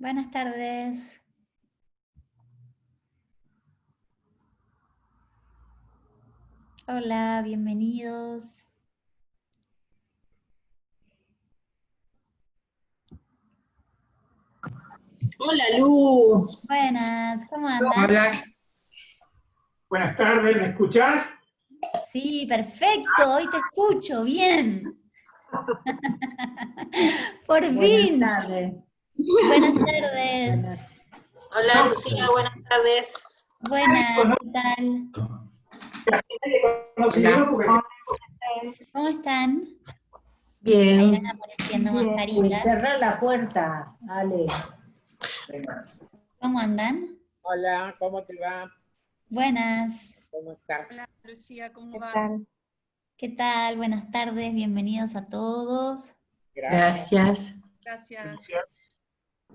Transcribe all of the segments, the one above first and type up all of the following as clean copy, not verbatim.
Buenas tardes. Hola, bienvenidos. Hola, Lu. Buenas, ¿cómo andan? Hola, buenas tardes, ¿me escuchás? Sí, perfecto, hoy te escucho, bien. Por fin. Buenas tardes. Buenas tardes. Hola Lucía, buenas tardes. Buenas, ¿qué tal? ¿Cómo están? Ahí Bien. van apareciendo Bien. mascaritas. Cerrá la puerta, Ale. ¿Cómo andan? Hola, ¿cómo te va? Buenas. ¿Cómo estás? Hola Lucía, ¿cómo va? ¿Qué tal? Buenas tardes, bienvenidos a todos. Gracias. Gracias.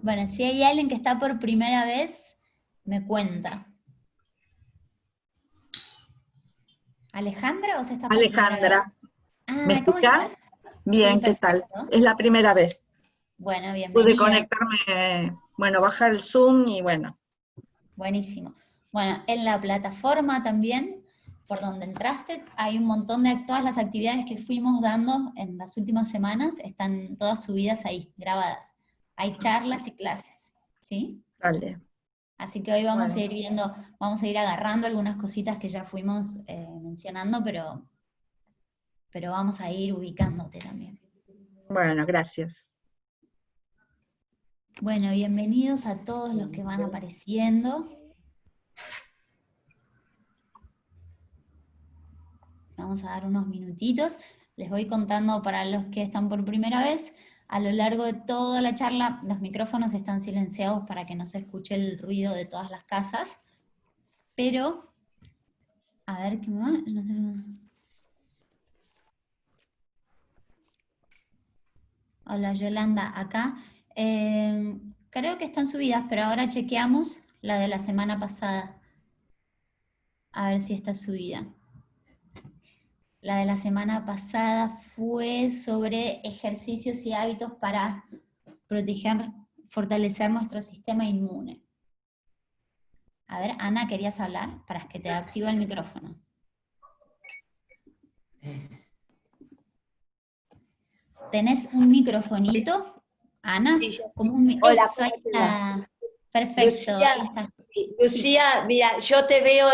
Bueno, si hay alguien que está por primera vez, me cuenta. ¿Alejandra o se está por primera Alejandra, vez? Ah, ¿me ¿cómo escuchás? estás? Bien, Sí, ¿qué tal? perfecto. Es la primera vez. Bueno, bienvenida. Pude conectarme, bajar el Zoom y bueno. Buenísimo. Bueno, en la plataforma también, por donde entraste, hay un montón de todas las actividades que fuimos dando en las últimas semanas, están todas subidas ahí, grabadas. Hay charlas y clases, ¿sí? Dale. Así que hoy vamos a ir viendo, vamos a ir agarrando algunas cositas que ya fuimos mencionando, pero vamos a ir ubicándote también. Bueno, gracias. Bueno, bienvenidos a todos los que van apareciendo. Vamos a dar unos minutitos. Les voy contando para los que están por primera vez. A lo largo de toda la charla, los micrófonos están silenciados para que no se escuche el ruido de todas las casas. Pero, a ver qué más. Hola Yolanda, acá. Creo que están subidas, pero ahora chequeamos la de la semana pasada. A ver si está subida. La de la semana pasada fue sobre ejercicios y hábitos para proteger, fortalecer nuestro sistema inmune. A ver, Ana, ¿querías hablar? Para que te active el micrófono. ¿Tenés un microfonito, Ana? Sí, Como un, hola, eso, ahí ¿cómo te va? está. Perfecto, Lucía, ahí está. Lucía, mira, yo te veo,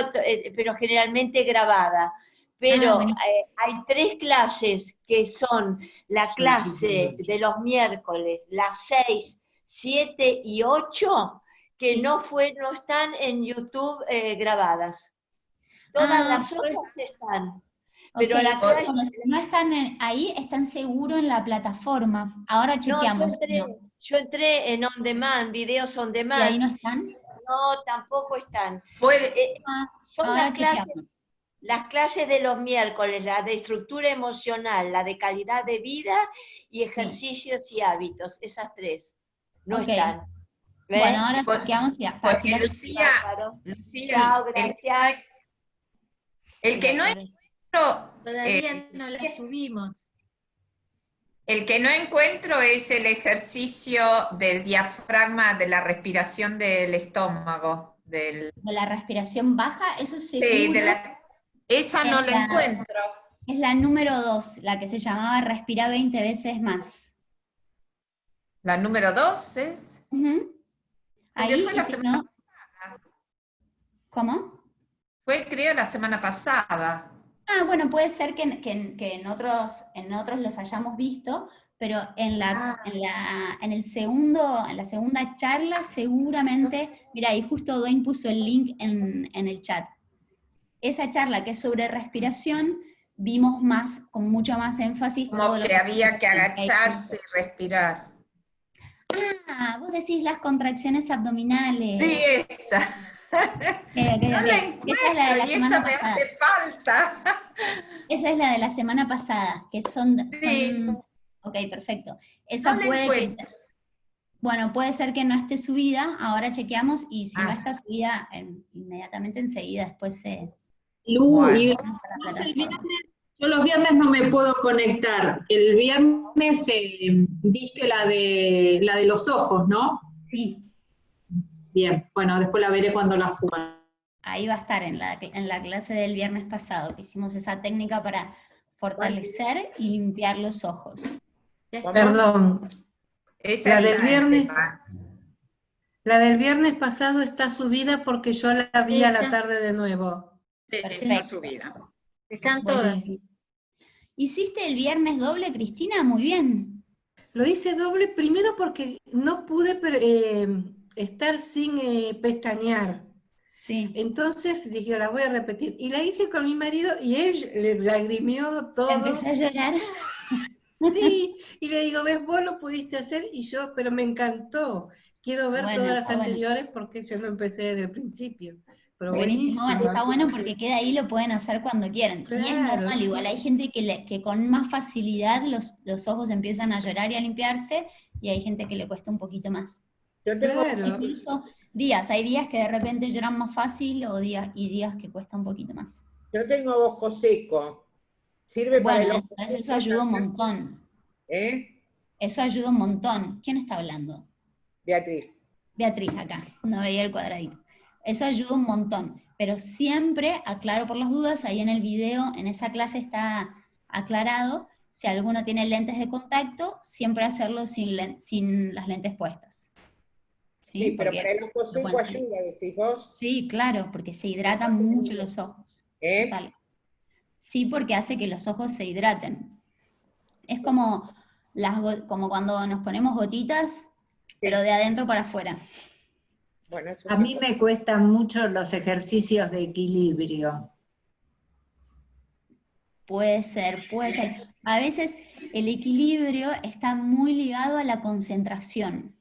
pero generalmente grabada, pero bueno. hay 3 clases que son la clase de los miércoles, las 6, 7 y 8, que Sí. no están en YouTube grabadas. Todas las Pues, otras están. ok, Pero la clase, bueno, si no están ahí, están seguro en la plataforma. Ahora no, chequeamos. yo entré en on demand, videos on ¿Y ahí demand. no están? No, tampoco están. Son Ahora chequeamos. las clases de los miércoles, la de estructura emocional, la de calidad de vida y ejercicios y hábitos, esas 3. No Ok. están. ¿Ves? Bueno, ahora chequeamos ya. Porque Lucía, Chao, gracias. el que no encuentro, Todavía no la subimos. el que no encuentro es el ejercicio del diafragma, de la respiración del estómago. De la respiración baja, eso seguro. Sí, esa no la encuentro. Es la número 2, la que se llamaba Respira 20 veces más. La número 2 es. Ahí, fue la semana pasada. ¿Cómo? Fue, creo, la semana pasada. Ah, bueno, puede ser que en otros los hayamos visto, pero en la segunda charla seguramente, mira, y justo Dwayne puso el link en el chat. Esa charla que es sobre respiración, vimos con mucho más énfasis Como todo lo que había que agacharse y respirar. Ah, vos decís las contracciones abdominales. Sí, esa. No la encuentro y esa me hace falta. Esa es la de la semana pasada, que son Sí. Ok, perfecto. Esa No la puede que... encuentro. Bueno, puede ser que no esté subida, ahora chequeamos, y si no está subida, inmediatamente enseguida después se... Lu, y el viernes, yo los viernes no me puedo conectar. El viernes viste la de los ojos, ¿no? Sí, Bien, bueno, después la veré cuando la suban. ahí va a estar en la clase del viernes pasado, que hicimos esa técnica para fortalecer y limpiar los ojos. Perdón, Esa la está del en viernes, tema. la del viernes pasado está subida porque yo la vi a la Está. tarde de nuevo. Está Perfecto. subida. Están todas. Buenísimo. ¿Hiciste el viernes doble, Cristina? Muy bien. Lo hice doble primero porque no pude estar sin pestañear. Sí. Entonces dije, la voy a repetir. Y la hice con mi marido y él le lagrimió todo. Empecé a llorar. Sí, y le digo, ves, vos lo pudiste hacer y yo, pero me encantó. Quiero ver Bueno, todas las está bueno. anteriores porque yo no empecé desde el principio. Pero Buenísimo, bueno, está buenísimo. bueno porque queda ahí, lo pueden hacer cuando quieran. Y es Claro, normal, igual sí. hay gente que con más facilidad los ojos empiezan a llorar y a limpiarse, y hay gente que le cuesta un poquito más. Yo tengo, Claro. Incluso días, hay días que de repente lloran más fácil y días que cuesta un poquito más. yo tengo ojo seco. ¿Sirve para el Bueno, ojo eso seco ayuda un también? montón. ¿Eh? Eso ayuda un montón. ¿Quién está hablando? Beatriz. Beatriz acá, no veía el cuadradito. Eso ayuda un montón, pero siempre, aclaro por las dudas, ahí en el video, en esa clase está aclarado, si alguno tiene lentes de contacto, siempre hacerlo sin las lentes puestas. Sí, pero Porque para el ojo no seco pueden salir. ayuda, decís vos. Sí, claro, porque se hidratan mucho los ojos. ¿Eh? Total. Sí, porque hace que los ojos se hidraten. Es como, como cuando nos ponemos gotitas, pero de adentro para afuera. Bueno, eso A mí me cuestan mucho los ejercicios de equilibrio. Puede ser, puede ser. A veces el equilibrio está muy ligado a la concentración.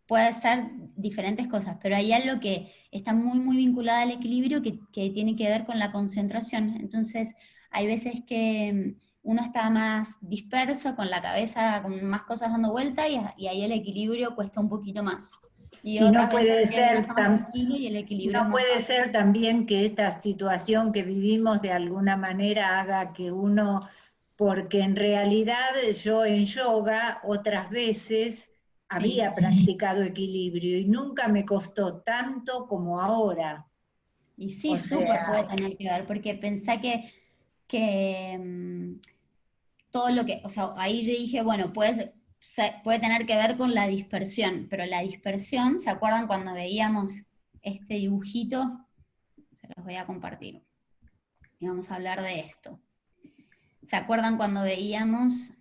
Puede ser diferentes cosas, pero hay algo que está muy, muy vinculado al equilibrio que tiene que ver con la concentración. Entonces, hay veces que uno está más disperso, con la cabeza, con más cosas dando vuelta, y ahí el equilibrio cuesta un poquito más. Y Y no otras puede veces que uno ser está más tranquilo y el equilibrio es No más puede fácil. ser también que esta situación que vivimos de alguna manera haga que uno, porque en realidad yo en yoga otras veces había practicado equilibrio y nunca me costó tanto como ahora. Y sí, O súper sea, puede tener que ver, porque pensá que todo lo que, o sea, ahí yo dije, bueno, puede tener que ver con la dispersión, pero la dispersión, ¿se acuerdan cuando veíamos este dibujito? Se los voy a compartir. Y vamos a hablar de esto. ¿Se acuerdan cuando veíamos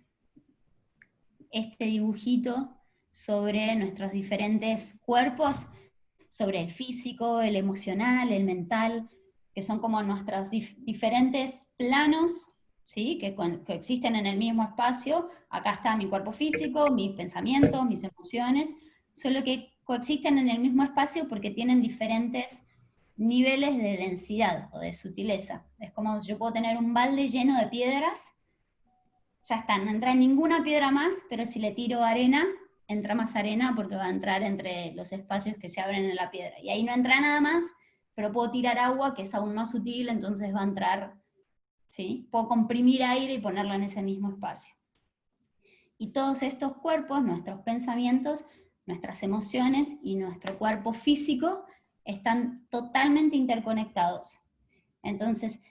este dibujito sobre nuestros diferentes cuerpos? Sobre el físico, el emocional, el mental, que son como nuestros diferentes planos, ¿sí? Que coexisten en el mismo espacio. Acá está mi cuerpo físico, mis pensamientos, mis emociones, solo que coexisten en el mismo espacio porque tienen diferentes niveles de densidad o de sutileza. Es como yo puedo tener un balde lleno de piedras, ya está, no entra ninguna piedra más, pero si le tiro arena, entra más arena porque va a entrar entre los espacios que se abren en la piedra. Y ahí no entra nada más, pero puedo tirar agua, que es aún más sutil, entonces va a entrar, ¿sí? Puedo comprimir aire y ponerlo en ese mismo espacio. Y todos estos cuerpos, nuestros pensamientos, nuestras emociones y nuestro cuerpo físico están totalmente interconectados. Entonces,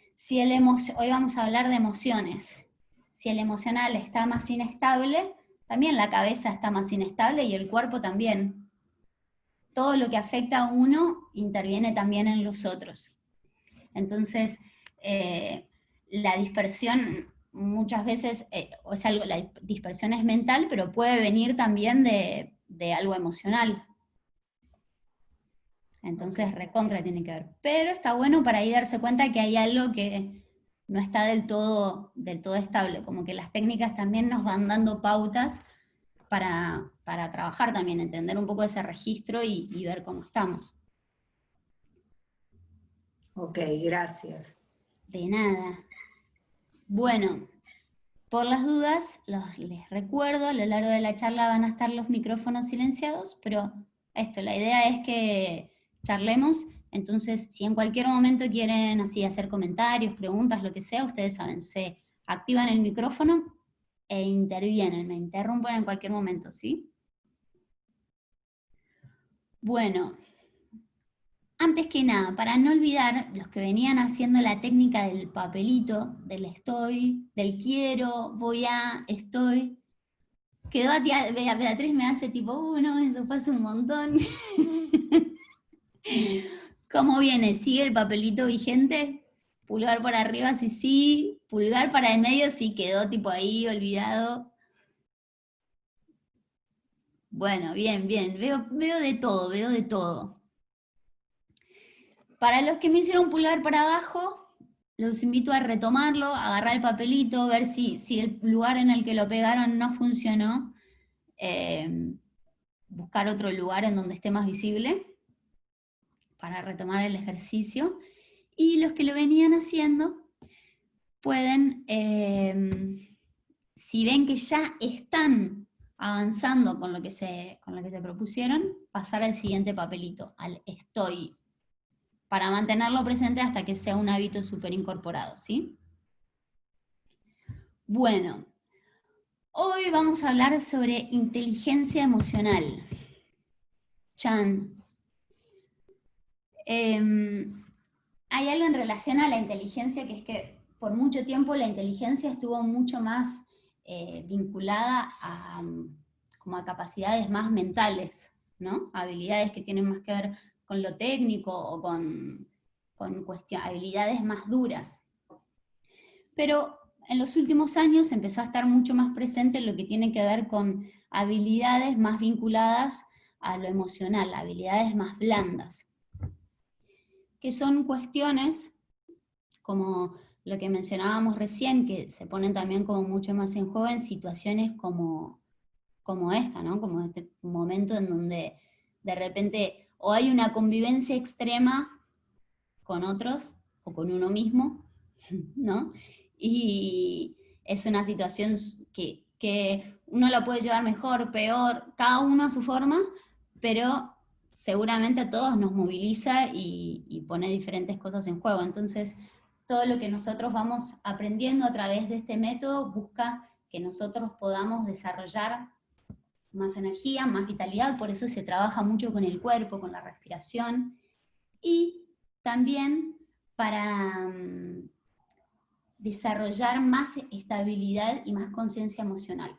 hoy vamos a hablar de emociones. Si el emocional está más inestable, también la cabeza está más inestable y el cuerpo también. Todo lo que afecta a uno interviene también en los otros. Entonces, la dispersión muchas veces, la dispersión es mental, pero puede venir también de algo emocional. Entonces, recontra tiene que ver. Pero está bueno para ahí darse cuenta que hay algo que no está del todo estable, como que las técnicas también nos van dando pautas para trabajar también, entender un poco ese registro y ver cómo estamos. Ok, gracias. De nada. Bueno, por las dudas, les recuerdo, a lo largo de la charla van a estar los micrófonos silenciados, pero la idea es que charlemos, entonces si en cualquier momento quieren así hacer comentarios, preguntas, lo que sea, ustedes saben, se activan el micrófono e intervienen, me interrumpen en cualquier momento, ¿sí? Bueno, antes que nada, para no olvidar, los que venían haciendo la técnica del papelito, del estoy, del quiero, voy a, estoy, quedó a tía Beatriz, me hace tipo, no, eso fue hace un montón. ¿Cómo viene? ¿Sigue el papelito vigente? Pulgar para arriba si sí, pulgar para el medio si quedó tipo ahí olvidado. Bueno, bien, bien, veo de todo, veo de todo. Para los que me hicieron pulgar para abajo, los invito a retomarlo, agarrar el papelito, ver si el lugar en el que lo pegaron no funcionó, buscar otro lugar en donde esté más visible para retomar el ejercicio. Y los que lo venían haciendo pueden, si ven que ya están avanzando con lo que se propusieron, pasar al siguiente papelito, al estoy, para mantenerlo presente hasta que sea un hábito súper incorporado, ¿sí? Bueno, hoy vamos a hablar sobre inteligencia emocional. Chan. Hay algo en relación a la inteligencia que es que por mucho tiempo la inteligencia estuvo mucho más vinculada como a capacidades más mentales, ¿no? Habilidades que tienen más que ver con lo técnico o con habilidades más duras. Pero en los últimos años empezó a estar mucho más presente lo que tiene que ver con habilidades más vinculadas a lo emocional, habilidades más blandas, que son cuestiones como lo que mencionábamos recién, que se ponen también como mucho más en juego en situaciones como esta, ¿no? Como este momento en donde de repente o hay una convivencia extrema con otros o con uno mismo, ¿no? Y es una situación que uno la puede llevar mejor, peor, cada uno a su forma, pero seguramente a todos nos moviliza y pone diferentes cosas en juego. Entonces, todo lo que nosotros vamos aprendiendo a través de este método busca que nosotros podamos desarrollar más energía, más vitalidad, por eso se trabaja mucho con el cuerpo, con la respiración, y también para desarrollar más estabilidad y más conciencia emocional.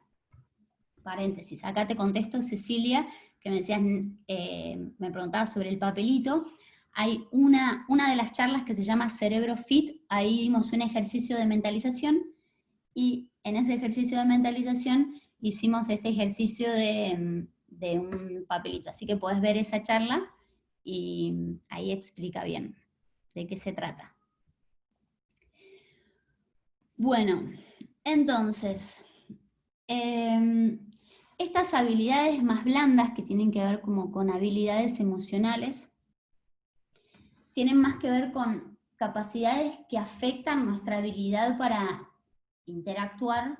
Paréntesis, acá te contesto, Cecilia, que me decías, me preguntabas sobre el papelito. Hay una de las charlas que se llama Cerebro Fit, ahí dimos un ejercicio de mentalización, y en ese ejercicio de mentalización hicimos este ejercicio de un papelito, así que podés ver esa charla, y ahí explica bien de qué se trata. Bueno, entonces, estas habilidades más blandas que tienen que ver como con habilidades emocionales, tienen más que ver con capacidades que afectan nuestra habilidad para interactuar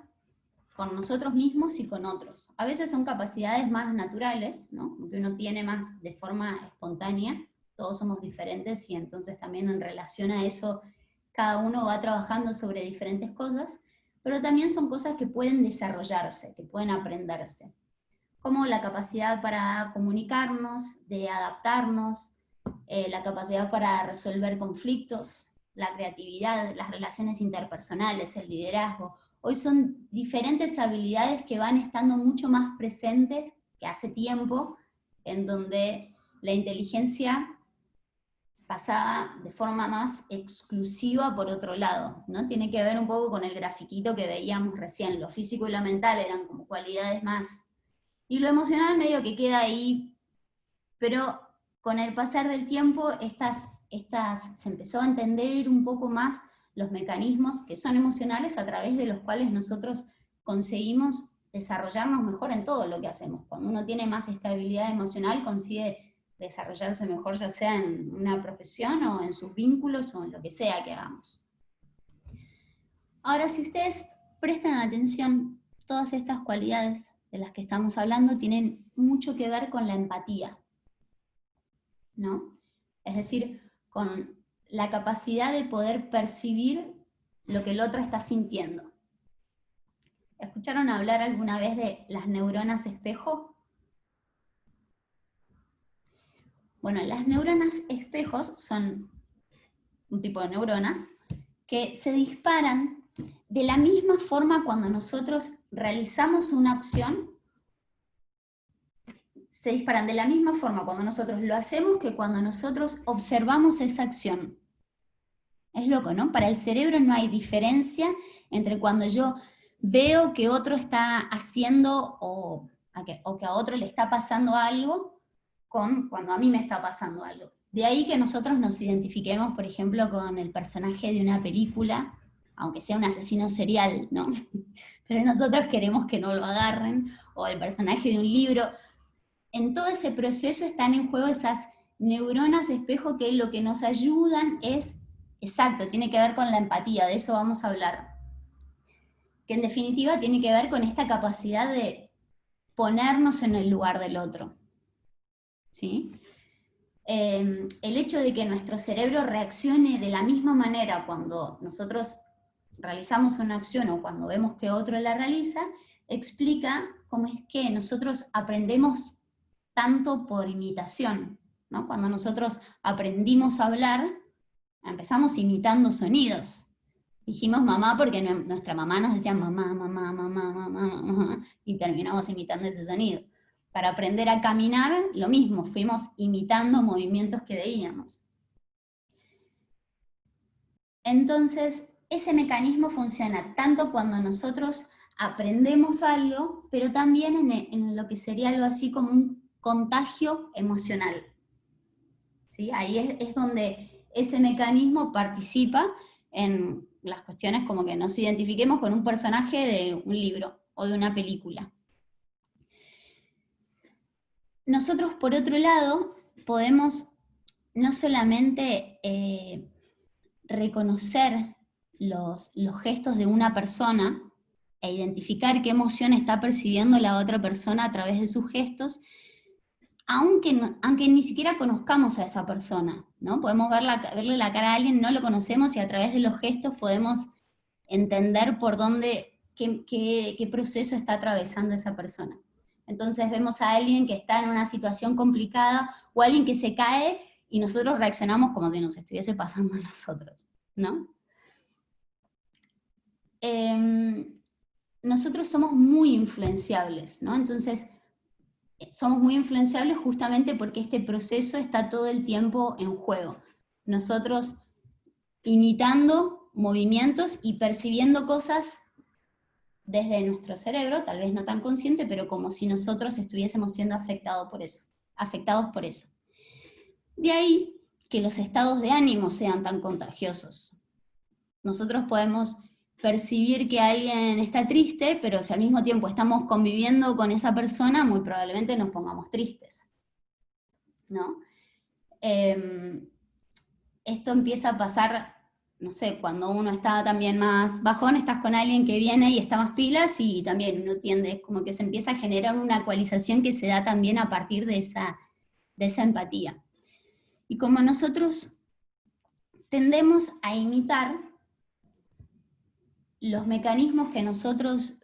con nosotros mismos y con otros. A veces son capacidades más naturales, ¿no? Que uno tiene más de forma espontánea, todos somos diferentes y entonces también en relación a eso cada uno va trabajando sobre diferentes cosas, pero también son cosas que pueden desarrollarse, que pueden aprenderse, como la capacidad para comunicarnos, de adaptarnos, la capacidad para resolver conflictos, la creatividad, las relaciones interpersonales, el liderazgo. Hoy son diferentes habilidades que van estando mucho más presentes que hace tiempo, en donde la inteligencia pasaba de forma más exclusiva por otro lado, ¿no? Tiene que ver un poco con el grafiquito que veíamos recién, lo físico y lo mental eran como cualidades más, y lo emocional medio que queda ahí, pero con el pasar del tiempo se empezó a entender un poco más los mecanismos que son emocionales a través de los cuales nosotros conseguimos desarrollarnos mejor en todo lo que hacemos. Cuando uno tiene más estabilidad emocional consigue desarrollarse mejor, ya sea en una profesión o en sus vínculos o en lo que sea que hagamos. Ahora, si ustedes prestan atención, todas estas cualidades de las que estamos hablando tienen mucho que ver con la empatía, ¿no? Es decir, con la capacidad de poder percibir lo que el otro está sintiendo. ¿Escucharon hablar alguna vez de las neuronas espejo? Bueno, las neuronas espejos son un tipo de neuronas que se disparan de la misma forma cuando nosotros realizamos una acción, se disparan de la misma forma cuando nosotros lo hacemos que cuando nosotros observamos esa acción. Es loco, ¿no? Para el cerebro no hay diferencia entre cuando yo veo que otro está haciendo o que a otro le está pasando algo con cuando a mí me está pasando algo. De ahí que nosotros nos identifiquemos, por ejemplo, con el personaje de una película, aunque sea un asesino serial, ¿no? Pero nosotros queremos que no lo agarren, o el personaje de un libro. En todo ese proceso están en juego esas neuronas espejo que lo que nos ayudan es, exacto, tiene que ver con la empatía, de eso vamos a hablar. Que en definitiva tiene que ver con esta capacidad de ponernos en el lugar del otro. ¿Sí? El hecho de que nuestro cerebro reaccione de la misma manera cuando nosotros realizamos una acción o cuando vemos que otro la realiza, explica cómo es que nosotros aprendemos tanto por imitación, ¿no? Cuando nosotros aprendimos a hablar, empezamos imitando sonidos. Dijimos mamá porque nuestra mamá nos decía mamá, mamá, mamá, mamá, mamá, y terminamos imitando ese sonido. Para aprender a caminar, lo mismo, fuimos imitando movimientos que veíamos. Entonces, ese mecanismo funciona tanto cuando nosotros aprendemos algo, pero también en lo que sería algo así como un contagio emocional. ¿Sí? Ahí es donde ese mecanismo participa en las cuestiones como que nos identifiquemos con un personaje de un libro o de una película. Nosotros, por otro lado, podemos no solamente reconocer los gestos de una persona e identificar qué emoción está percibiendo la otra persona a través de sus gestos, aunque ni siquiera conozcamos a esa persona, ¿no? Podemos verle la cara a alguien, no lo conocemos, y a través de los gestos podemos entender por dónde, qué proceso está atravesando esa persona. Entonces vemos a alguien que está en una situación complicada, o alguien que se cae, y nosotros reaccionamos como si nos estuviese pasando a nosotros, ¿no? Nosotros somos muy influenciables, ¿no? Entonces, somos muy influenciables justamente porque este proceso está todo el tiempo en juego. Nosotros imitando movimientos y percibiendo cosas desde nuestro cerebro, tal vez no tan consciente, pero como si nosotros estuviésemos siendo afectados por eso. De ahí que los estados de ánimo sean tan contagiosos. Nosotros podemos percibir que alguien está triste, pero si al mismo tiempo estamos conviviendo con esa persona, muy probablemente nos pongamos tristes, ¿no? Esto empieza a pasar, no sé, cuando uno está también más bajón, estás con alguien que viene y está más pilas, y también uno tiende, como que se empieza a generar una ecualización que se da también a partir de esa empatía. Y como nosotros tendemos a imitar, los mecanismos que nosotros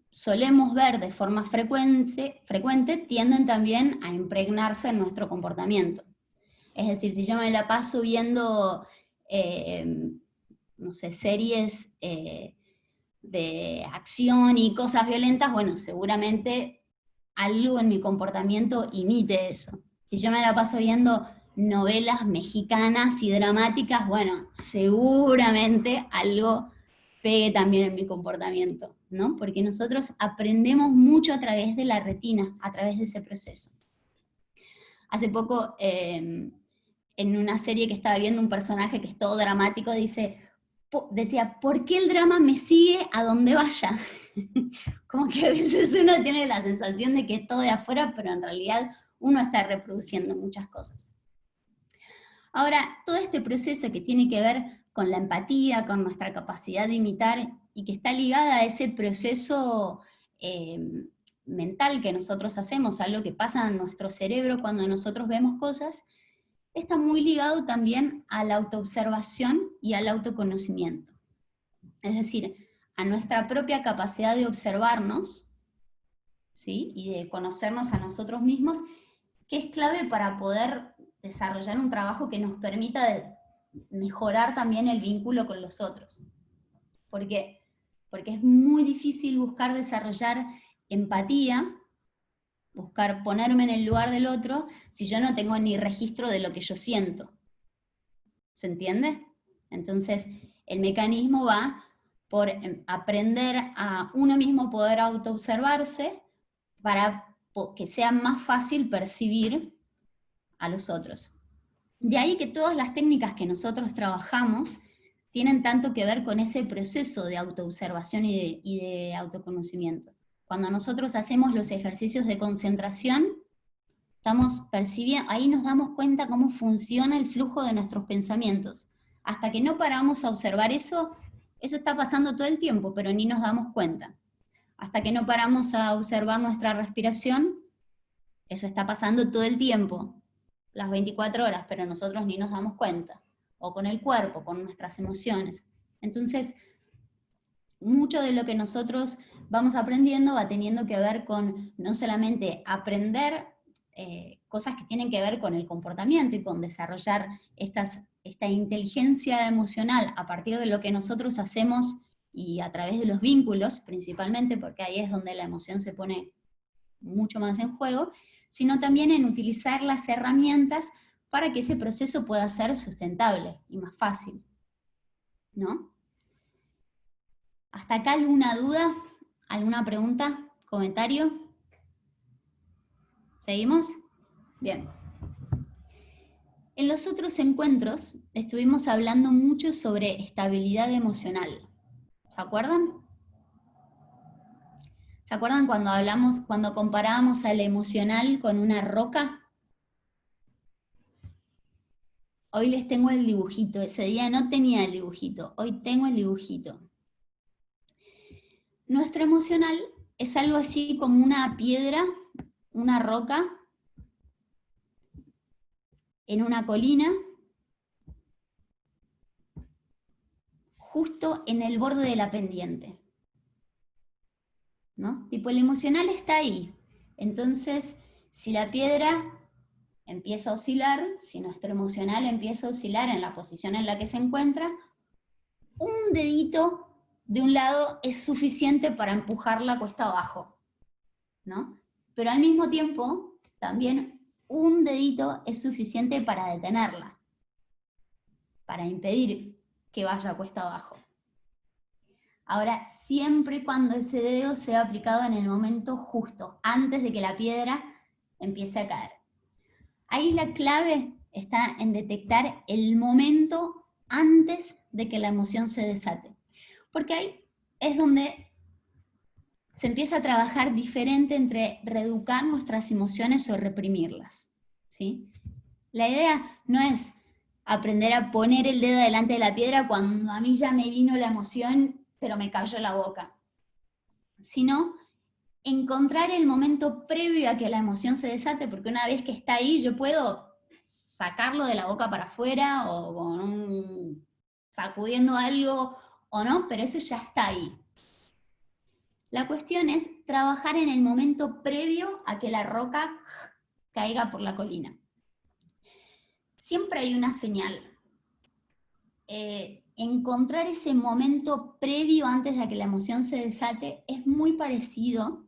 solemos ver de forma frecuente tienden también a impregnarse en nuestro comportamiento. Es decir, si yo me la paso viendo, no sé, series de acción y cosas violentas, bueno, seguramente algo en mi comportamiento imite eso. Si yo me la paso viendo novelas mexicanas y dramáticas, bueno, seguramente algo pegue también en mi comportamiento, ¿no? Porque nosotros aprendemos mucho a través de la retina, a través de ese proceso. Hace poco, en una serie que estaba viendo, un personaje que es todo dramático, decía, ¿por qué el drama me sigue a donde vaya? Como que a veces uno tiene la sensación de que es todo de afuera, pero en realidad uno está reproduciendo muchas cosas. Ahora, todo este proceso que tiene que ver con la empatía, con nuestra capacidad de imitar, y que está ligada a ese proceso mental que nosotros hacemos, algo que pasa en nuestro cerebro cuando nosotros vemos cosas, está muy ligado también a la autoobservación y al autoconocimiento. Es decir, a nuestra propia capacidad de observarnos, ¿sí? Y de conocernos a nosotros mismos, que es clave para poder desarrollar un trabajo que nos permita mejorar también el vínculo con los otros. Porque es muy difícil buscar desarrollar empatía, buscar ponerme en el lugar del otro, si yo no tengo ni registro de lo que yo siento. ¿Se entiende? Entonces, el mecanismo va por aprender a uno mismo poder autoobservarse para que sea más fácil percibir a los otros. De ahí que todas las técnicas que nosotros trabajamos tienen tanto que ver con ese proceso de autoobservación y de autoconocimiento. Cuando nosotros hacemos los ejercicios de concentración, estamos percibiendo, ahí nos damos cuenta cómo funciona el flujo de nuestros pensamientos. Hasta que no paramos a observar eso está pasando todo el tiempo, pero ni nos damos cuenta. Hasta que no paramos a observar nuestra respiración, eso está pasando todo el tiempo, las 24 horas, pero nosotros ni nos damos cuenta. O con el cuerpo, con nuestras emociones. Entonces, mucho de lo que nosotros vamos aprendiendo va teniendo que ver con no solamente aprender cosas que tienen que ver con el comportamiento y con desarrollar esta inteligencia emocional a partir de lo que nosotros hacemos y a través de los vínculos, principalmente, porque ahí es donde la emoción se pone mucho más en juego, sino también en utilizar las herramientas para que ese proceso pueda ser sustentable y más fácil, ¿no? ¿Hasta acá alguna duda? ¿Alguna pregunta? ¿Comentario? ¿Seguimos? Bien. En los otros encuentros estuvimos hablando mucho sobre estabilidad emocional. ¿Se acuerdan? ¿Se acuerdan cuando comparábamos al emocional con una roca? Hoy les tengo el dibujito, ese día no tenía el dibujito, hoy tengo el dibujito. Nuestro emocional es algo así como una piedra, una roca, en una colina, justo en el borde de la pendiente, ¿no? Tipo, el emocional está ahí. Entonces, si la piedra empieza a oscilar, si nuestro emocional empieza a oscilar en la posición en la que se encuentra, un dedito de un lado es suficiente para empujarla cuesta abajo, ¿no? Pero al mismo tiempo, también un dedito es suficiente para detenerla, para impedir que vaya cuesta abajo. Ahora, siempre y cuando ese dedo sea aplicado en el momento justo, antes de que la piedra empiece a caer. Ahí la clave está en detectar el momento antes de que la emoción se desate. Porque ahí es donde se empieza a trabajar diferente entre reeducar nuestras emociones o reprimirlas, ¿sí? La idea no es aprender a poner el dedo delante de la piedra cuando a mí ya me vino la emoción, pero me cayó la boca, sino encontrar el momento previo a que la emoción se desate, porque una vez que está ahí yo puedo sacarlo de la boca para afuera o con sacudiendo algo o no, pero eso ya está ahí. La cuestión es trabajar en el momento previo a que la roca caiga por la colina. Siempre hay una señal. Encontrar ese momento previo antes de que la emoción se desate es muy parecido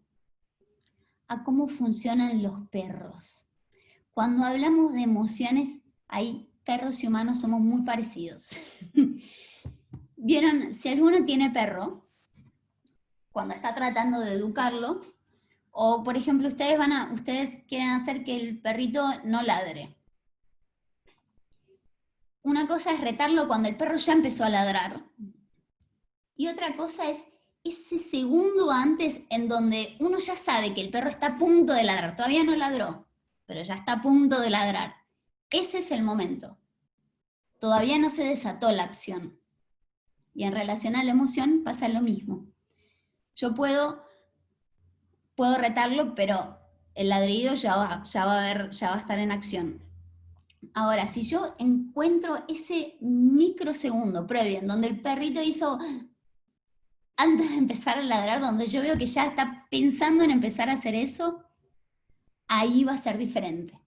a cómo funcionan los perros. Cuando hablamos de emociones, ahí perros y humanos somos muy parecidos. ¿Vieron? Si alguno tiene perro, cuando está tratando de educarlo, o por ejemplo ustedes quieren hacer que el perrito no ladre. Una cosa es retarlo cuando el perro ya empezó a ladrar, y otra cosa es ese segundo antes en donde uno ya sabe que el perro está a punto de ladrar, todavía no ladró, pero ya está a punto de ladrar. Ese es el momento. Todavía no se desató la acción. Y en relación a la emoción pasa lo mismo. Yo puedo retarlo, pero el ladrido ya va a estar en acción. Ahora, si yo encuentro ese microsegundo previo en donde el perrito hizo, antes de empezar a ladrar, donde yo veo que ya está pensando en empezar a hacer eso, ahí va a ser diferente.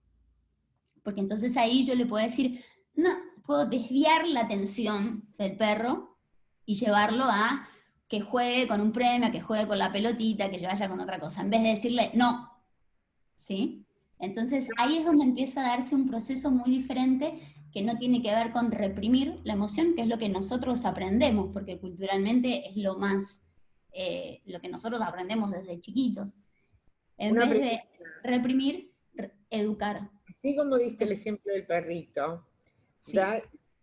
Porque entonces ahí yo le puedo decir, no, puedo desviar la atención del perro y llevarlo a que juegue con un premio, que juegue con la pelotita, que se vaya con otra cosa, en vez de decirle no, ¿sí? Entonces ahí es donde empieza a darse un proceso muy diferente que no tiene que ver con reprimir la emoción, que es lo que nosotros aprendemos, porque culturalmente es lo más, lo que nosotros aprendemos desde chiquitos. En Una vez de pregunta. reprimir, educar. Así como diste el ejemplo del perrito, Sí.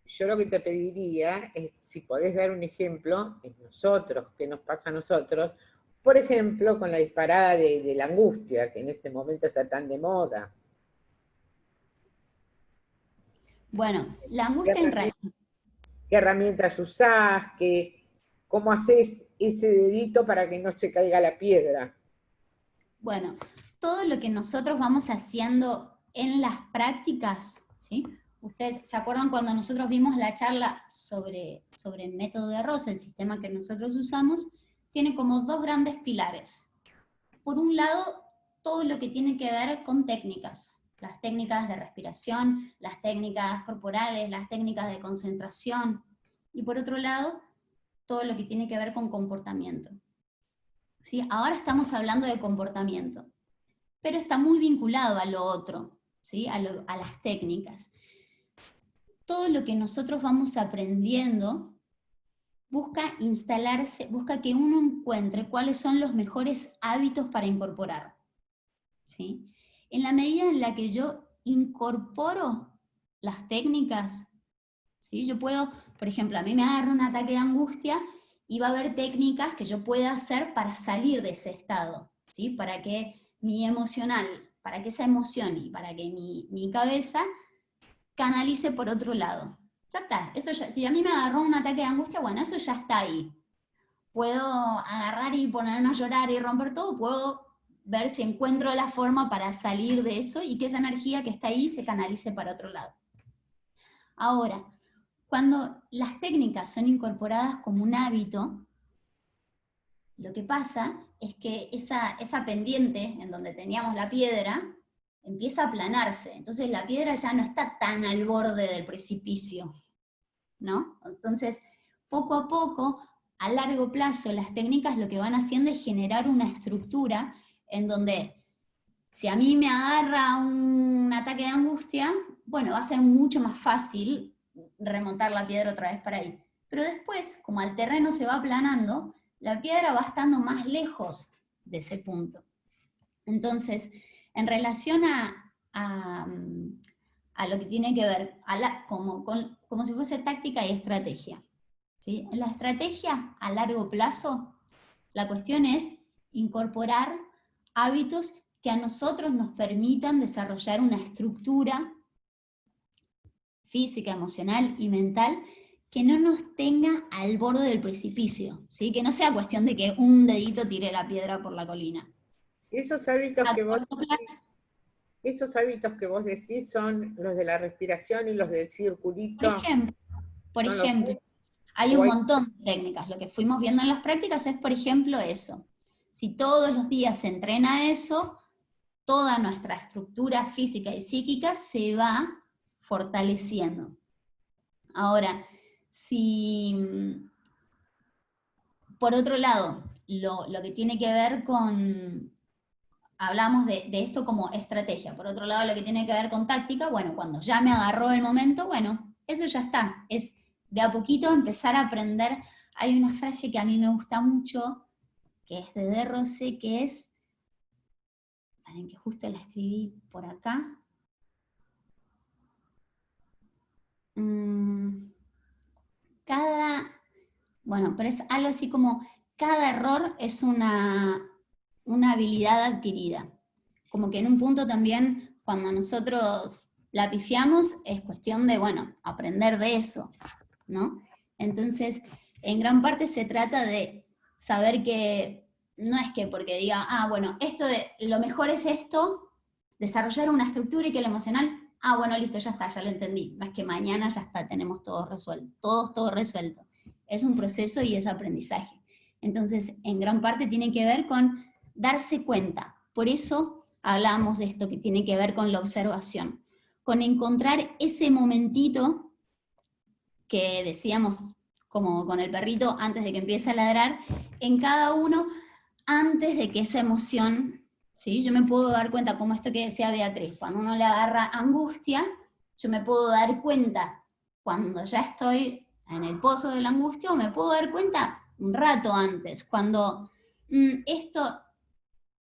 yo lo que te pediría es si podés dar un ejemplo en nosotros, qué nos pasa a nosotros, por ejemplo, con la disparada de la angustia, que en este momento está tan de moda. Bueno, la angustia en realidad... ¿Qué herramientas usás? ¿Cómo haces ese dedito para que no se caiga la piedra? Bueno, todo lo que nosotros vamos haciendo en las prácticas, ¿sí? Ustedes se acuerdan cuando nosotros vimos la charla sobre el método de Rosa, el sistema que nosotros usamos, tiene como dos grandes pilares. Por un lado, todo lo que tiene que ver con técnicas, las técnicas de respiración, las técnicas corporales, las técnicas de concentración, y por otro lado, todo lo que tiene que ver con comportamiento. ¿Sí? Ahora estamos hablando de comportamiento, pero está muy vinculado a lo otro, ¿sí? a las técnicas. Todo lo que nosotros vamos aprendiendo busca instalarse, busca que uno encuentre cuáles son los mejores hábitos para incorporar. ¿Sí? En la medida en la que yo incorporo las técnicas, ¿sí? Yo puedo, por ejemplo, a mí me agarra un ataque de angustia y va a haber técnicas que yo pueda hacer para salir de ese estado, ¿sí? Para que mi emocional, para que esa emoción y para que mi cabeza canalice por otro lado. Ya está, eso ya, si a mí me agarró un ataque de angustia, bueno, eso ya está ahí. Puedo agarrar y ponerme a llorar y romper todo, puedo ver si encuentro la forma para salir de eso y que esa energía que está ahí se canalice para otro lado. Ahora, cuando las técnicas son incorporadas como un hábito, lo que pasa es que esa pendiente en donde teníamos la piedra empieza a aplanarse, entonces la piedra ya no está tan al borde del precipicio, ¿no? Entonces, poco a poco, a largo plazo, las técnicas lo que van haciendo es generar una estructura en donde, si a mí me agarra un ataque de angustia, bueno, va a ser mucho más fácil remontar la piedra otra vez para ahí. Pero después, como el terreno se va aplanando, la piedra va estando más lejos de ese punto. Entonces, en relación a lo que tiene que ver, como si fuese táctica y estrategia, ¿sí? En la estrategia a largo plazo, la cuestión es incorporar hábitos que a nosotros nos permitan desarrollar una estructura física, emocional y mental que no nos tenga al borde del precipicio, ¿sí? Que no sea cuestión de que un dedito tire la piedra por la colina. Esos hábitos que vos decís son los de la respiración y los del circulito. Por ejemplo, hay un montón de técnicas. Lo que fuimos viendo en las prácticas es, por ejemplo, eso. Si todos los días se entrena eso, toda nuestra estructura física y psíquica se va fortaleciendo. Ahora, si por otro lado, lo que tiene que ver con, hablamos de esto como estrategia, por otro lado lo que tiene que ver con táctica, bueno, cuando ya me agarró el momento, bueno, eso ya está, es de a poquito empezar a aprender. Hay una frase que a mí me gusta mucho, que es de Rose, que es, miren que justo la escribí por acá, pero es algo así como, cada error es una habilidad adquirida. Como que en un punto también, cuando nosotros la pifiamos, es cuestión de, bueno, aprender de eso, ¿no? Entonces, en gran parte se trata de saber que, no es que porque diga, bueno, lo mejor es esto, desarrollar una estructura y que el emocional, bueno, listo, ya está, ya lo entendí. No es que mañana ya está, tenemos todo resuelto, todo resuelto. Es un proceso y es aprendizaje. Entonces, en gran parte tiene que ver con darse cuenta. Por eso hablamos de esto que tiene que ver con la observación. con encontrar ese momentito que decíamos, como con el perrito, antes de que empiece a ladrar, en cada uno, antes de que esa emoción, ¿sí? Yo me puedo dar cuenta, como esto que decía Beatriz, cuando uno le agarra angustia, yo me puedo dar cuenta cuando ya estoy en el pozo de la angustia, o me puedo dar cuenta un rato antes, cuando esto,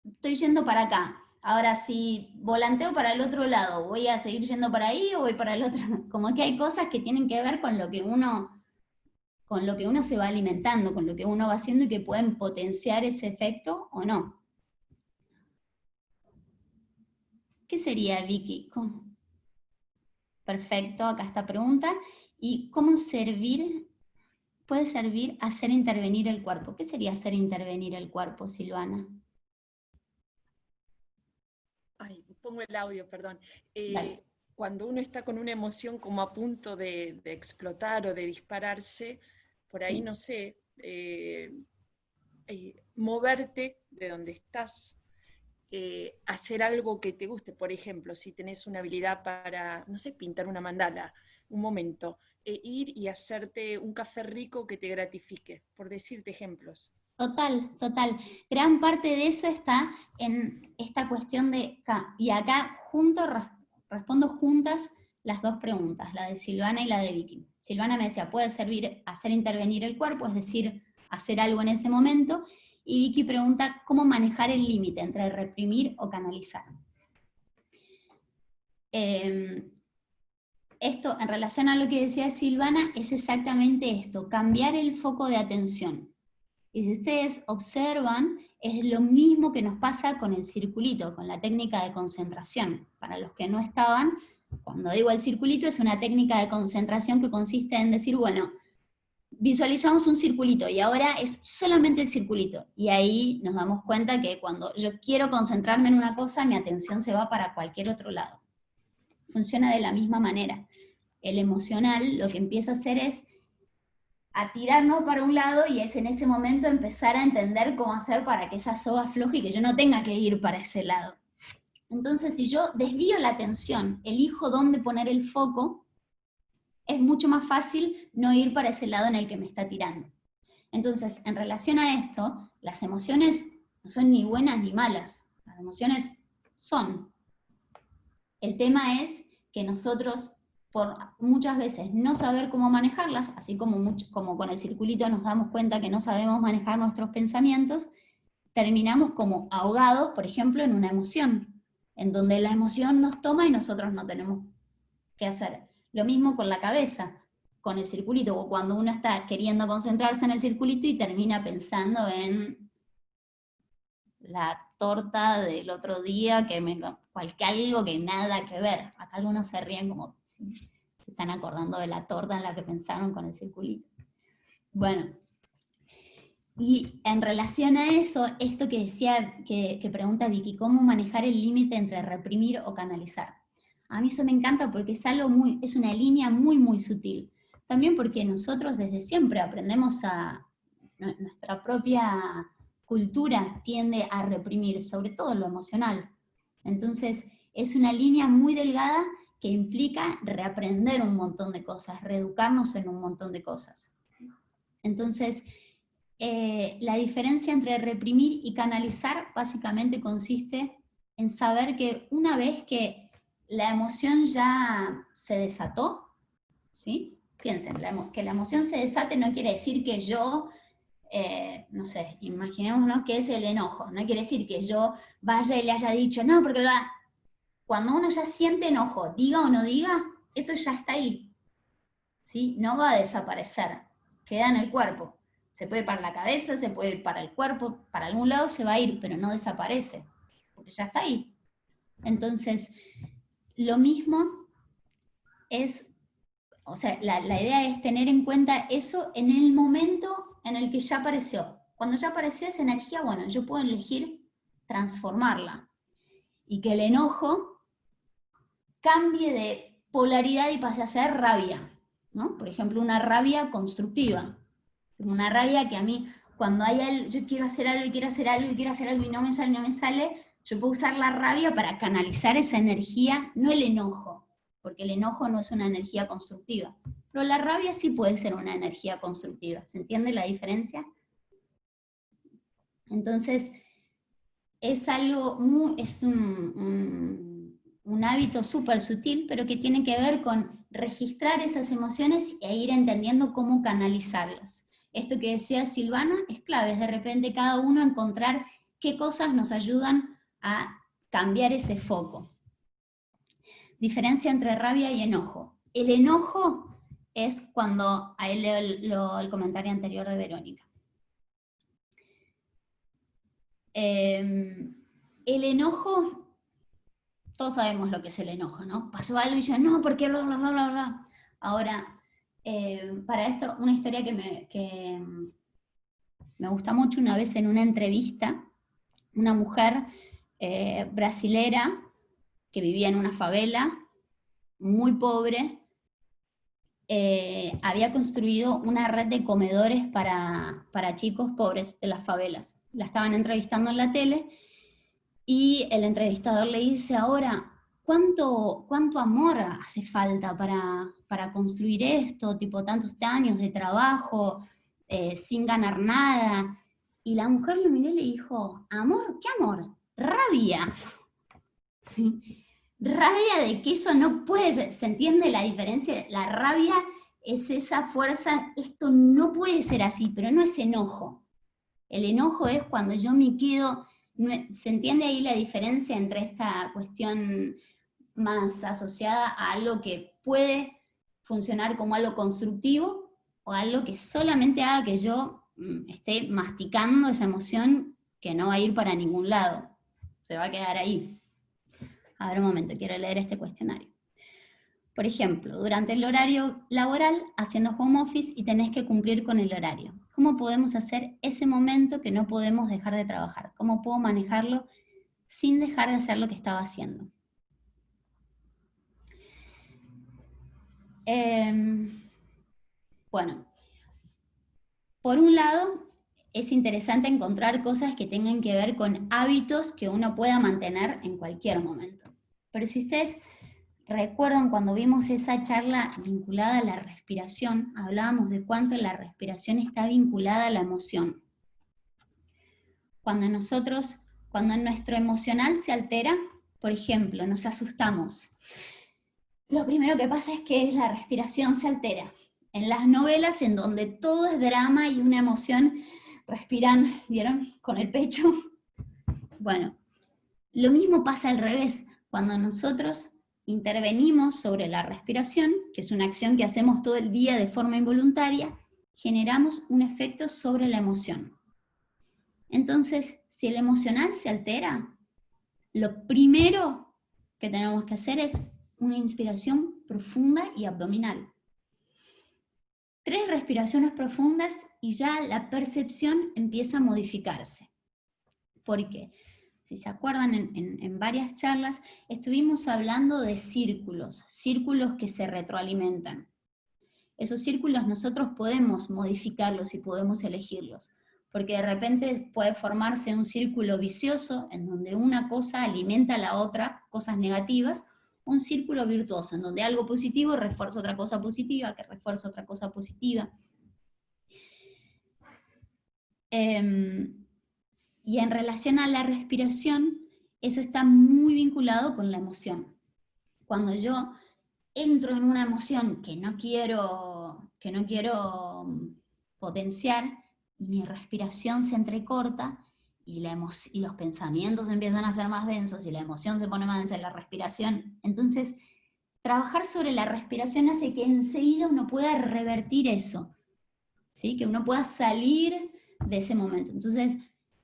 estoy yendo para acá, ahora si volanteo para el otro lado, ¿voy a seguir yendo para ahí o voy para el otro? Como que hay cosas que tienen que ver con lo que uno se va alimentando, con lo que uno va haciendo, y que pueden potenciar ese efecto o no. ¿Qué sería, Vicky? Perfecto, acá está pregunta. ¿Y cómo puede servir hacer intervenir el cuerpo? ¿Qué sería hacer intervenir el cuerpo, Silvana? Ay, pongo el audio, perdón. Dale. Cuando uno está con una emoción como a punto de explotar o de dispararse, por ahí, no sé, moverte de donde estás, hacer algo que te guste. Por ejemplo, si tenés una habilidad para, no sé, pintar una mandala, un momento, ir y hacerte un café rico que te gratifique, por decirte ejemplos. Total, total. Gran parte de eso está en esta cuestión de, y acá respondo juntas las dos preguntas, la de Silvana y la de Vicky. Silvana me decía, puede servir hacer intervenir el cuerpo, es decir, hacer algo en ese momento, y Vicky pregunta, ¿cómo manejar el límite entre reprimir o canalizar? Esto, en relación a lo que decía Silvana, es exactamente esto, cambiar el foco de atención. Y si ustedes observan, es lo mismo que nos pasa con el circulito, con la técnica de concentración. Para los que no estaban, cuando digo el circulito, es una técnica de concentración que consiste en decir, bueno, visualizamos un circulito y ahora es solamente el circulito. Y ahí nos damos cuenta que cuando yo quiero concentrarme en una cosa, mi atención se va para cualquier otro lado. Funciona de la misma manera. El emocional lo que empieza a hacer es a tirarnos para un lado, y es en ese momento empezar a entender cómo hacer para que esa soga afloje y que yo no tenga que ir para ese lado. Entonces, si yo desvío la atención, elijo dónde poner el foco, es mucho más fácil no ir para ese lado en el que me está tirando. Entonces, en relación a esto, las emociones no son ni buenas ni malas, las emociones son. El tema es que nosotros, por muchas veces no saber cómo manejarlas, así como con el circulito nos damos cuenta que no sabemos manejar nuestros pensamientos, terminamos como ahogados, por ejemplo, en una emoción, en donde la emoción nos toma y nosotros no tenemos qué hacer. Lo mismo con la cabeza, con el circulito, o cuando uno está queriendo concentrarse en el circulito y termina pensando en la torta del otro día, algo que nada que ver. Acá algunos se ríen como si se están acordando de la torta en la que pensaron con el circulito. Bueno, y en relación a eso, esto que decía, que pregunta Vicky, ¿cómo manejar el límite entre reprimir o canalizar? A mí eso me encanta porque es una línea muy, muy sutil. También porque nosotros desde siempre aprendemos nuestra propia cultura tiende a reprimir, sobre todo lo emocional. Entonces, es una línea muy delgada que implica reaprender un montón de cosas, reeducarnos en un montón de cosas. Entonces, la diferencia entre reprimir y canalizar básicamente consiste en saber que una vez que la emoción ya se desató, ¿sí? Piensen, que la emoción se desate no quiere decir que yo, no sé, imaginémonos que es el enojo, no quiere decir que yo vaya y le haya dicho, no, porque cuando uno ya siente enojo, diga o no diga, eso ya está ahí, ¿sí? No va a desaparecer, queda en el cuerpo. Se puede ir para la cabeza, se puede ir para el cuerpo, para algún lado se va a ir, pero no desaparece, porque ya está ahí. Entonces, lo mismo es, o sea, la idea es tener en cuenta eso en el momento en el que ya apareció. Cuando ya apareció esa energía, bueno, yo puedo elegir transformarla. Y que el enojo cambie de polaridad y pase a ser rabia, ¿no? Por ejemplo, una rabia constructiva. Una rabia que a mí, cuando yo quiero hacer algo y quiero hacer algo y quiero hacer algo y no me sale, yo puedo usar la rabia para canalizar esa energía, no el enojo. porque el enojo no es una energía constructiva. Pero la rabia sí puede ser una energía constructiva. ¿Se entiende la diferencia? Entonces, es algo es un hábito súper sutil, pero que tiene que ver con registrar esas emociones e ir entendiendo cómo canalizarlas. Esto que decía Silvana es clave, es de repente cada uno encontrar qué cosas nos ayudan a cambiar ese foco. Diferencia entre rabia y enojo. El enojo es cuando, ahí leo el comentario anterior de Verónica. El enojo, todos sabemos lo que es el enojo, ¿no? Pasó algo y yo, no, ¿por qué? Bla, bla, bla, bla, bla. Ahora, para esto, una historia que me gusta mucho, una vez en una entrevista, una mujer brasilera que vivía en una favela, muy pobre, había construido una red de comedores para chicos pobres de las favelas. La estaban entrevistando en la tele, y el entrevistador le dice, ahora, ¿cuánto amor hace falta para construir esto? Tipo, tantos años de trabajo, sin ganar nada. Y la mujer lo miró y le dijo, ¿amor? ¿Qué amor? Rabia. ¿Sí? Rabia de que eso no puede ser. ¿Se entiende la diferencia? La rabia es esa fuerza, esto no puede ser así, pero no es enojo. El enojo es cuando yo me quedo... ¿Se entiende ahí la diferencia entre esta cuestión más asociada a algo que puede funcionar como algo constructivo o algo que solamente haga que yo esté masticando esa emoción que no va a ir para ningún lado? Se va a quedar ahí. A ver un momento, quiero leer este cuestionario. Por ejemplo, durante el horario laboral, haciendo home office y tenés que cumplir con el horario. ¿Cómo podemos hacer ese momento que no podemos dejar de trabajar? ¿Cómo puedo manejarlo sin dejar de hacer lo que estaba haciendo? Bueno, por un lado, es interesante encontrar cosas que tengan que ver con hábitos que uno pueda mantener en cualquier momento. Pero si ustedes recuerdan cuando vimos esa charla vinculada a la respiración, hablábamos de cuánto la respiración está vinculada a la emoción. Cuando nuestro emocional se altera, por ejemplo, nos asustamos, lo primero que pasa es que la respiración se altera. En las novelas en donde todo es drama y una emoción, respiran, ¿vieron? Con el pecho. Bueno, lo mismo pasa al revés. Cuando nosotros intervenimos sobre la respiración, que es una acción que hacemos todo el día de forma involuntaria, generamos un efecto sobre la emoción. Entonces, si el emocional se altera, lo primero que tenemos que hacer es una inspiración profunda y abdominal. 3 respiraciones profundas y ya la percepción empieza a modificarse. ¿Por qué? Si se acuerdan, en varias charlas estuvimos hablando de círculos que se retroalimentan. Esos círculos nosotros podemos modificarlos y podemos elegirlos, porque de repente puede formarse un círculo vicioso en donde una cosa alimenta a la otra, cosas negativas, un círculo virtuoso en donde algo positivo refuerza otra cosa positiva, que refuerza otra cosa positiva. Y en relación a la respiración, eso está muy vinculado con la emoción. Cuando yo entro en una emoción que no quiero potenciar, y mi respiración se entrecorta, y los pensamientos empiezan a ser más densos, y la emoción se pone más densa en la respiración, entonces trabajar sobre la respiración hace que enseguida uno pueda revertir eso, ¿sí? Que uno pueda salir de ese momento. Entonces,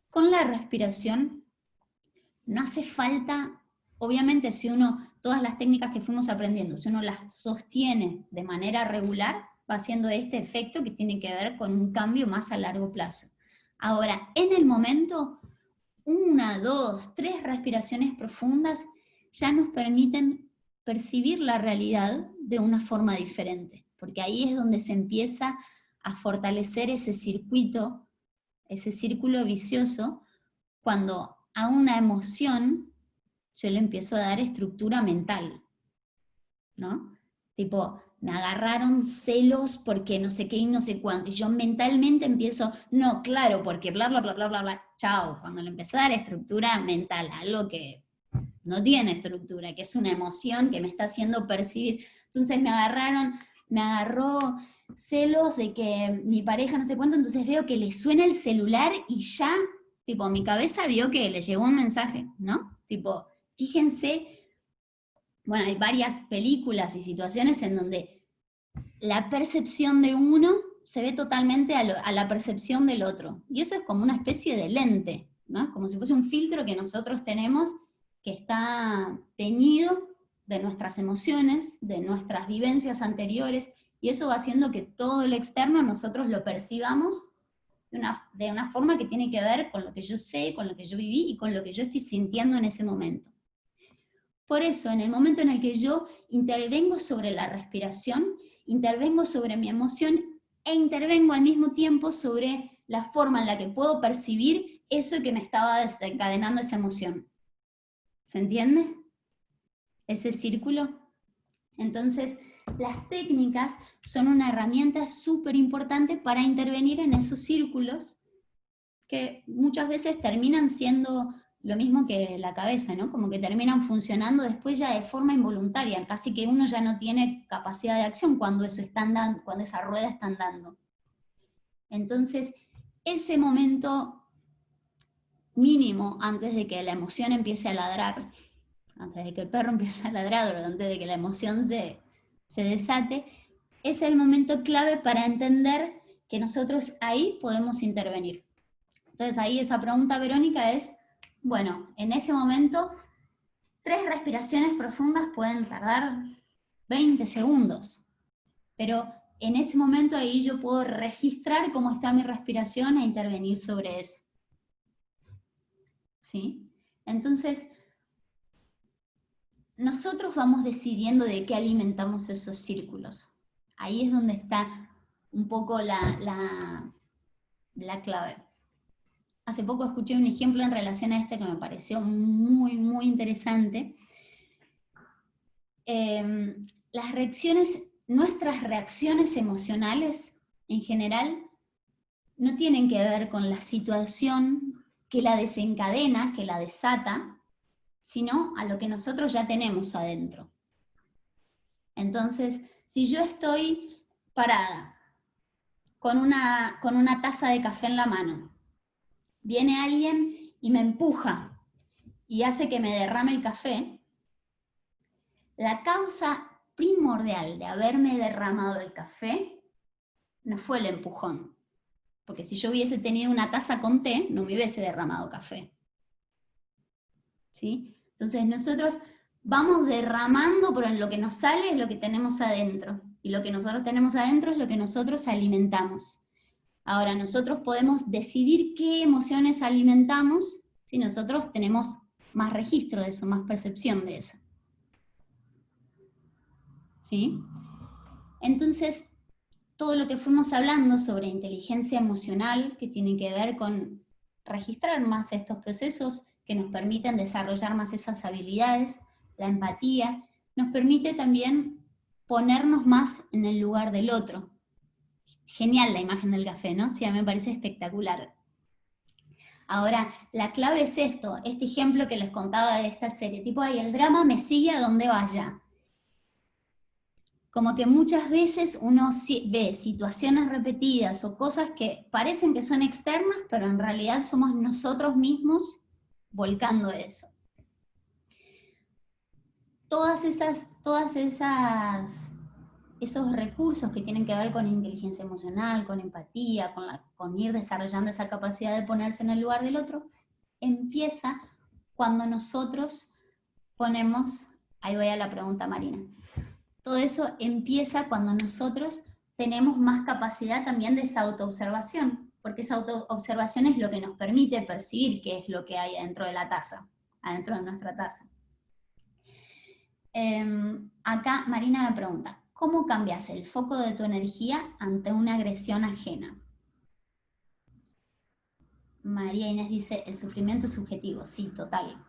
con la respiración no hace falta, obviamente todas las técnicas que fuimos aprendiendo, si uno las sostiene de manera regular, va haciendo este efecto que tiene que ver con un cambio más a largo plazo. Ahora, en el momento, 1, 2, 3 respiraciones profundas ya nos permiten percibir la realidad de una forma diferente, porque ahí es donde se empieza a fortalecer ese circuito, ese círculo vicioso, cuando a una emoción yo le empiezo a dar estructura mental. ¿no? Tipo, me agarraron celos porque no sé qué y no sé cuánto, y yo mentalmente empiezo, no, claro, porque bla, bla, bla, bla, bla, bla, chao, cuando le empecé a dar estructura mental, algo que no tiene estructura, que es una emoción que me está haciendo percibir, entonces me agarró celos de que mi pareja no sé cuánto, entonces veo que le suena el celular y ya, tipo, mi cabeza vio que le llegó un mensaje, ¿no? Tipo, fíjense, bueno, hay varias películas y situaciones en donde la percepción de uno se ve totalmente a la percepción del otro. Y eso es como una especie de lente, ¿no? Como si fuese un filtro que nosotros tenemos que está teñido de nuestras emociones, de nuestras vivencias anteriores, y eso va haciendo que todo el externo nosotros lo percibamos de una forma que tiene que ver con lo que yo sé, con lo que yo viví y con lo que yo estoy sintiendo en ese momento. Por eso, en el momento en el que yo intervengo sobre la respiración, intervengo sobre mi emoción e intervengo al mismo tiempo sobre la forma en la que puedo percibir eso que me estaba desencadenando esa emoción. ¿Se entiende? Ese círculo. Entonces, las técnicas son una herramienta súper importante para intervenir en esos círculos que muchas veces terminan siendo lo mismo que la cabeza, ¿no? Como que terminan funcionando después ya de forma involuntaria, casi que uno ya no tiene capacidad de acción cuando eso está andando, cuando esa rueda está andando. Entonces, ese momento mínimo antes de que la emoción empiece a ladrar, antes de que el perro empiece a ladrar, o antes de que la emoción se desate, es el momento clave para entender que nosotros ahí podemos intervenir. Entonces ahí esa pregunta, Verónica, es, bueno, en ese momento, 3 respiraciones profundas pueden tardar 20 segundos, pero en ese momento ahí yo puedo registrar cómo está mi respiración e intervenir sobre eso. ¿Sí? Entonces, nosotros vamos decidiendo de qué alimentamos esos círculos. Ahí es donde está un poco la clave. Hace poco escuché un ejemplo en relación a este que me pareció muy, muy interesante. Nuestras reacciones emocionales, en general, no tienen que ver con la situación que la desencadena, que la desata, sino a lo que nosotros ya tenemos adentro. Entonces, si yo estoy parada con una taza de café en la mano, viene alguien y me empuja y hace que me derrame el café, la causa primordial de haberme derramado el café no fue el empujón, porque si yo hubiese tenido una taza con té, no me hubiese derramado café. ¿Sí? Entonces nosotros vamos derramando, pero en lo que nos sale es lo que tenemos adentro, y lo que nosotros tenemos adentro es lo que nosotros alimentamos. Ahora, nosotros podemos decidir qué emociones alimentamos si nosotros tenemos más registro de eso, más percepción de eso. ¿Sí? Entonces, todo lo que fuimos hablando sobre inteligencia emocional, que tiene que ver con registrar más estos procesos, que nos permiten desarrollar más esas habilidades, la empatía, nos permite también ponernos más en el lugar del otro. Genial la imagen del café, ¿no? Sí, a mí me parece espectacular. Ahora, la clave es esto, este ejemplo que les contaba de esta serie, tipo, ay, el drama me sigue a donde vaya. Como que muchas veces uno ve situaciones repetidas o cosas que parecen que son externas, pero en realidad somos nosotros mismos volcando eso. Esos recursos que tienen que ver con inteligencia emocional, con empatía, con ir desarrollando esa capacidad de ponerse en el lugar del otro, empieza cuando nosotros ponemos, ahí voy a la pregunta, Marina, todo eso empieza cuando nosotros tenemos más capacidad también de esa autoobservación, porque esa autoobservación es lo que nos permite percibir qué es lo que hay adentro de la taza, adentro de nuestra taza. Acá Marina me pregunta, ¿cómo cambias el foco de tu energía ante una agresión ajena? María Inés dice, el sufrimiento es subjetivo, sí, total.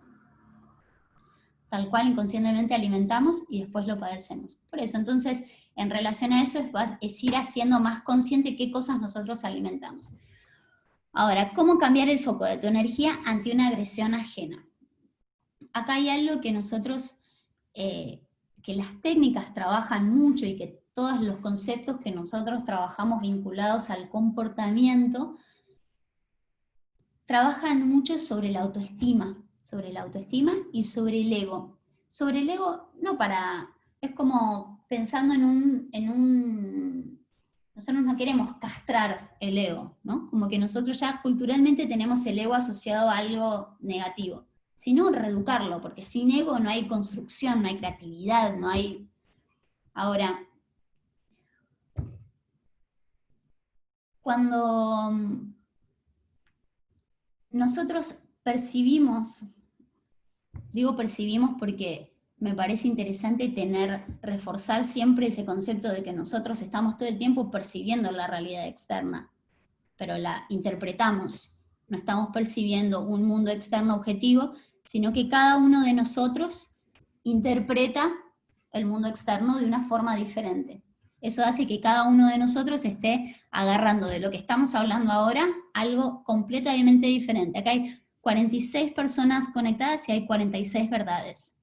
tal cual inconscientemente alimentamos y después lo padecemos. Por eso, entonces, en relación a eso es ir haciendo más consciente qué cosas nosotros alimentamos. Ahora, ¿cómo cambiar el foco de tu energía ante una agresión ajena? Acá hay algo que nosotros, que las técnicas trabajan mucho y que todos los conceptos que nosotros trabajamos vinculados al comportamiento, trabajan mucho sobre la autoestima y sobre el ego. Sobre el ego, no para, es como pensando nosotros no queremos castrar el ego, ¿no? Como que nosotros ya culturalmente tenemos el ego asociado a algo negativo, sino reeducarlo, porque sin ego no hay construcción, no hay creatividad, no hay... Ahora, cuando nosotros percibimos, digo percibimos porque me parece interesante reforzar siempre ese concepto de que nosotros estamos todo el tiempo percibiendo la realidad externa, pero la interpretamos, no estamos percibiendo un mundo externo objetivo, sino que cada uno de nosotros interpreta el mundo externo de una forma diferente. Eso hace que cada uno de nosotros esté agarrando de lo que estamos hablando ahora algo completamente diferente. Acá hay 46 personas conectadas y hay 46 verdades.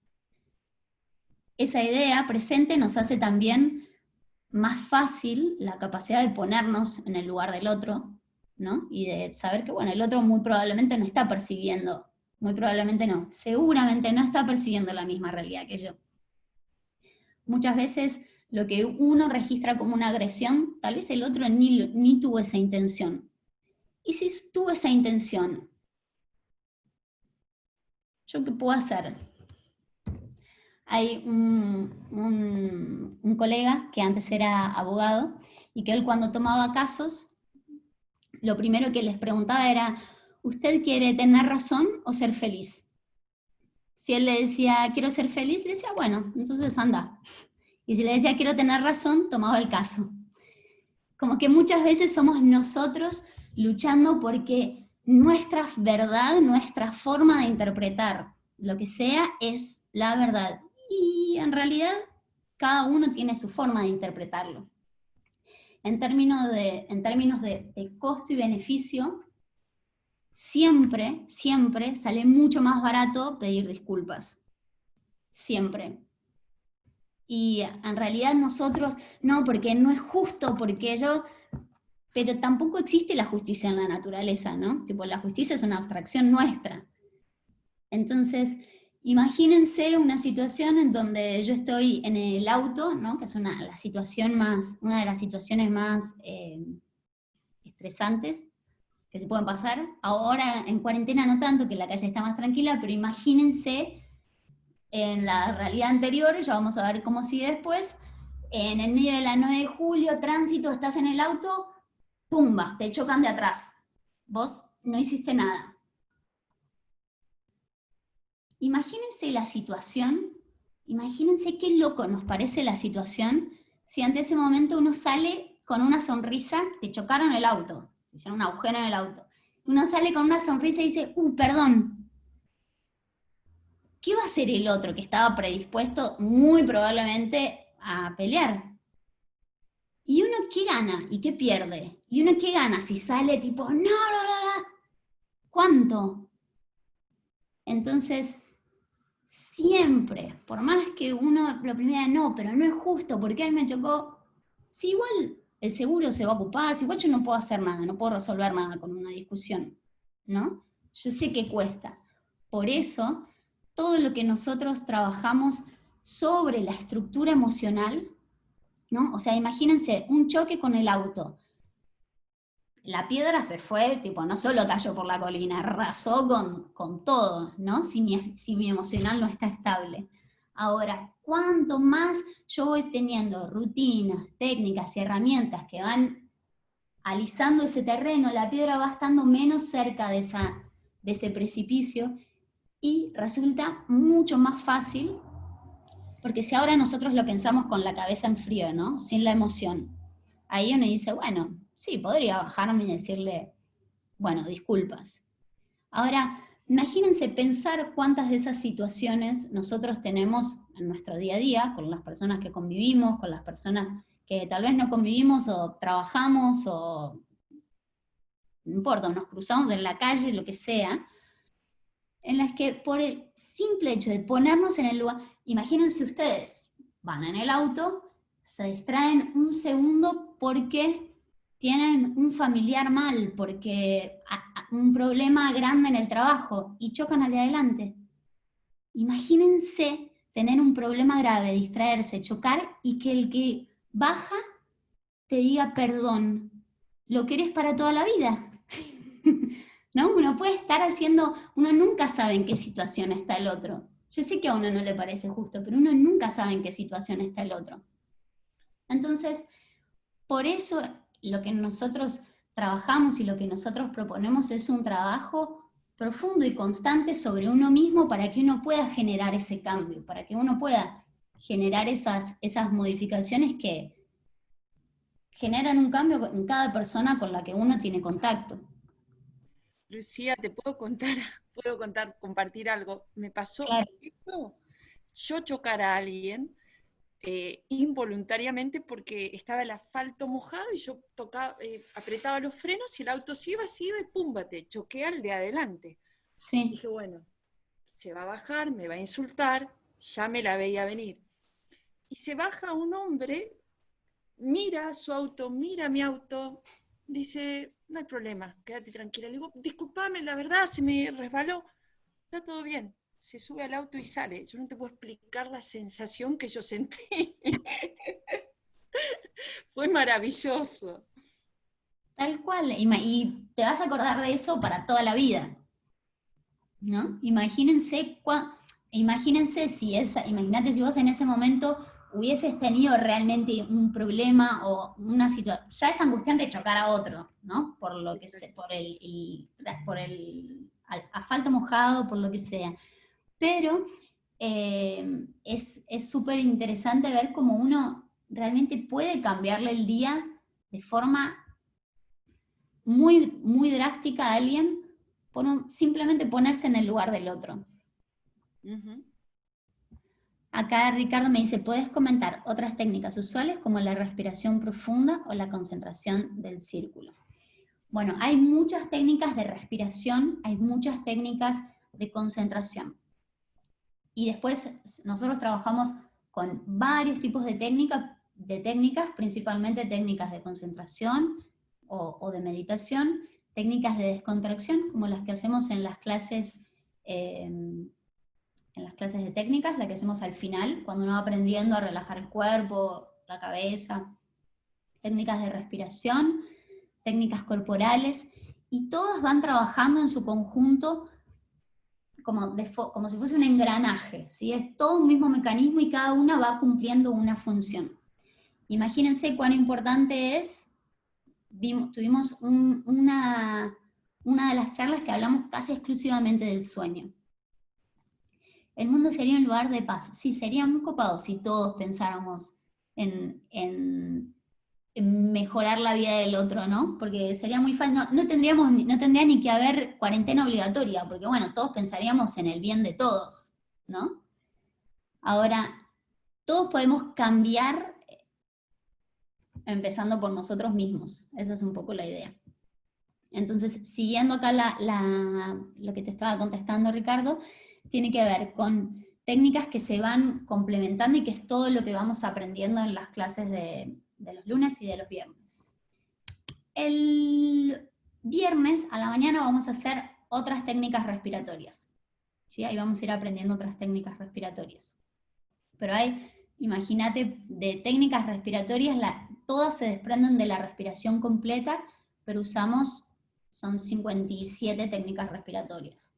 Esa idea presente nos hace también más fácil la capacidad de ponernos en el lugar del otro, ¿no? Y de saber que, bueno, el otro muy probablemente no está percibiendo, muy probablemente no, seguramente no está percibiendo la misma realidad que yo. Muchas veces lo que uno registra como una agresión, tal vez el otro ni tuvo esa intención. Y si tuvo esa intención, ¿yo qué puedo hacer? Hay un colega que antes era abogado y que él cuando tomaba casos, lo primero que les preguntaba era, ¿usted quiere tener razón o ser feliz? Si él le decía, quiero ser feliz, le decía, bueno, entonces anda. Y si le decía, quiero tener razón, tomaba el caso. Como que muchas veces somos nosotros luchando porque nuestra verdad, nuestra forma de interpretar lo que sea es la verdad. Y en realidad cada uno tiene su forma de interpretarlo. En términos de costo y beneficio, siempre sale mucho más barato pedir disculpas. Siempre. Y en realidad nosotros, no, porque no es justo, porque yo... Pero tampoco existe la justicia en la naturaleza, ¿no? Tipo, la justicia es una abstracción nuestra. Entonces, imagínense una situación en donde yo estoy en el auto, ¿no? Que es una de las situaciones más estresantes que se pueden pasar. Ahora en cuarentena no tanto, que la calle está más tranquila, pero imagínense en la realidad anterior, ya vamos a ver cómo sigue después, en el medio de la 9 de julio, tránsito, estás en el auto, ¡pumba! Te chocan de atrás. Vos no hiciste nada. Imagínense la situación, imagínense qué loco nos parece la situación si ante ese momento uno sale con una sonrisa, te chocaron el auto, te hicieron un agujero en el auto, uno sale con una sonrisa y dice, perdón. ¿Qué va a hacer el otro que estaba predispuesto muy probablemente a pelear? ¿Y uno qué gana y qué pierde? ¿Y uno qué gana si sale tipo, no? ¿Cuánto? Entonces, siempre, por más que uno lo primero, no, pero no es justo, porque él me chocó, si igual el seguro se va a ocupar, si igual yo no puedo hacer nada, no puedo resolver nada con una discusión, ¿no? Yo sé que cuesta. Por eso, todo lo que nosotros trabajamos sobre la estructura emocional, ¿no? O sea, imagínense un choque con el auto. La piedra se fue, tipo, no solo cayó por la colina, arrasó con todo, ¿no? Si mi emocional no está estable. Ahora, cuanto más yo voy teniendo rutinas, técnicas y herramientas que van alisando ese terreno, la piedra va estando menos cerca de ese precipicio, y resulta mucho más fácil, porque si ahora nosotros lo pensamos con la cabeza en frío, ¿no? Sin la emoción, ahí uno dice, bueno, sí, podría bajarme y decirle, bueno, disculpas. Ahora, imagínense pensar cuántas de esas situaciones nosotros tenemos en nuestro día a día, con las personas que convivimos, con las personas que tal vez no convivimos o trabajamos o no importa, nos cruzamos en la calle, lo que sea, en las que por el simple hecho de ponernos en el lugar, imagínense ustedes, van en el auto, se distraen un segundo porque tienen un familiar mal, porque un problema grande en el trabajo y chocan al de adelante. Imagínense tener un problema grave, distraerse, chocar y que el que baja te diga perdón. Lo querés para toda la vida. ¿No? Uno puede estar haciendo, uno nunca sabe en qué situación está el otro. Yo sé que a uno no le parece justo, pero uno nunca sabe en qué situación está el otro. Entonces, por eso lo que nosotros trabajamos y lo que nosotros proponemos es un trabajo profundo y constante sobre uno mismo para que uno pueda generar ese cambio, para que uno pueda generar esas modificaciones que generan un cambio en cada persona con la que uno tiene contacto. Lucía, te puedo compartir algo. Me pasó esto, yo chocar a alguien involuntariamente porque estaba el asfalto mojado y yo apretaba los frenos y el auto se iba y púmbate, choqué al de adelante. Sí. Dije, bueno, se va a bajar, me va a insultar, ya me la veía venir. Y se baja un hombre, mira su auto, mira mi auto, dice, no hay problema, quédate tranquila. Le digo, discúlpame, la verdad, se me resbaló. Está todo bien. Se sube al auto y sale. Yo no te puedo explicar la sensación que yo sentí. Fue maravilloso. Tal cual. Y te vas a acordar de eso para toda la vida, ¿no? Imagínense imagínate si vos en ese momento hubieses tenido realmente un problema o una situación, ya es angustiante chocar a otro, ¿no? Por lo que sea, por el asfalto mojado, por lo que sea. Pero es súper interesante ver cómo uno realmente puede cambiarle el día de forma muy, muy drástica a alguien por simplemente ponerse en el lugar del otro. Uh-huh. Acá Ricardo me dice, ¿puedes comentar otras técnicas usuales como la respiración profunda o la concentración del círculo? Bueno, hay muchas técnicas de respiración, hay muchas técnicas de concentración. Y después nosotros trabajamos con varios tipos de técnicas, principalmente técnicas de concentración o de meditación, técnicas de descontracción, como las que hacemos en las clases de técnicas, la que hacemos al final, cuando uno va aprendiendo a relajar el cuerpo, la cabeza, técnicas de respiración, técnicas corporales, y todas van trabajando en su conjunto como si fuese un engranaje, ¿sí? Es todo un mismo mecanismo y cada una va cumpliendo una función. Imagínense cuán importante es, tuvimos una de las charlas que hablamos casi exclusivamente del sueño. El mundo sería un lugar de paz. Sí, sería muy copado si todos pensáramos en mejorar la vida del otro, ¿no? Porque sería muy fácil, no tendría ni que haber cuarentena obligatoria, porque bueno, todos pensaríamos en el bien de todos, ¿no? Ahora, todos podemos cambiar empezando por nosotros mismos, esa es un poco la idea. Entonces, siguiendo acá lo que te estaba contestando, Ricardo, tiene que ver con técnicas que se van complementando y que es todo lo que vamos aprendiendo en las clases de los lunes y de los viernes. El viernes a la mañana vamos a hacer otras técnicas respiratorias. ¿Sí? Ahí vamos a ir aprendiendo otras técnicas respiratorias. Pero imagínate, de técnicas respiratorias, todas se desprenden de la respiración completa, pero son 57 técnicas respiratorias,